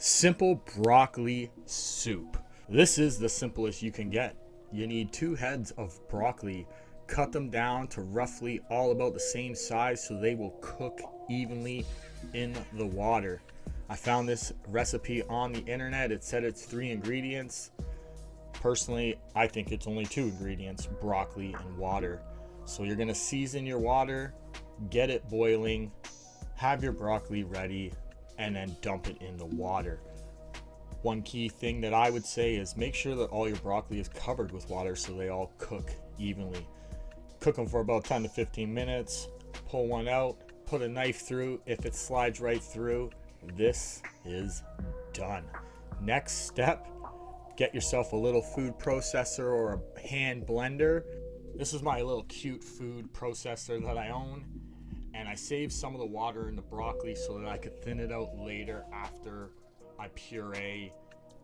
Simple broccoli soup. This is the simplest you can get. You need 2 heads of broccoli. Cut them down to roughly all about the same size so they will cook evenly in the water. I found this recipe on the internet. It said it's 3 ingredients. Personally, I think it's only 2 ingredients, broccoli and water. So you're gonna season your water, get it boiling, have your broccoli ready, and then dump it in the water. One key thing that I would say is make sure that all your broccoli is covered with water so they all cook evenly. Cook them for about 10 to 15 minutes, pull one out, put a knife through. If it slides right through, this is done. Next step, get yourself a little food processor or a hand blender. This is my little cute food processor that I own, and I saved some of the water in the broccoli so that I could thin it out later after I puree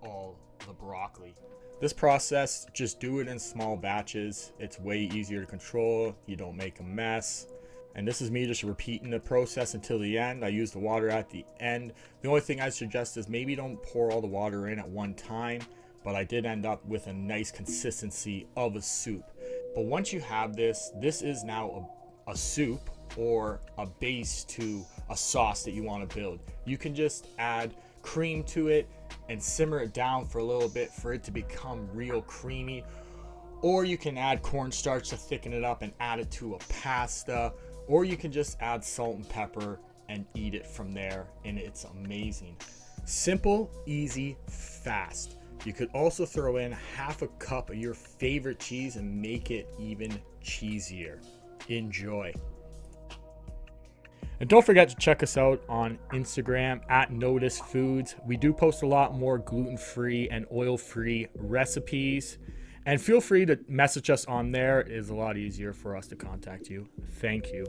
all the broccoli. This process, just do it in small batches. It's way easier to control. You don't make a mess. And this is me just repeating the process until the end. I use the water at the end. The only thing I suggest is maybe don't pour all the water in at one time, but I did end up with a nice consistency of a soup. But once you have this, this is now a soup or a base to a sauce that you want to build. You can just add cream to it and simmer it down for a little bit for it to become real creamy, or you can add cornstarch to thicken it up and add it to a pasta, or you can just add salt and pepper and eat it from there, and it's amazing. Simple, easy, fast. You could also throw in half a cup of your favorite cheese and make it even cheesier. Enjoy. And don't forget to check us out on Instagram at Notice Foods. We do post a lot more gluten-free and oil-free recipes. And feel free to message us on there. It is a lot easier for us to contact you. Thank you.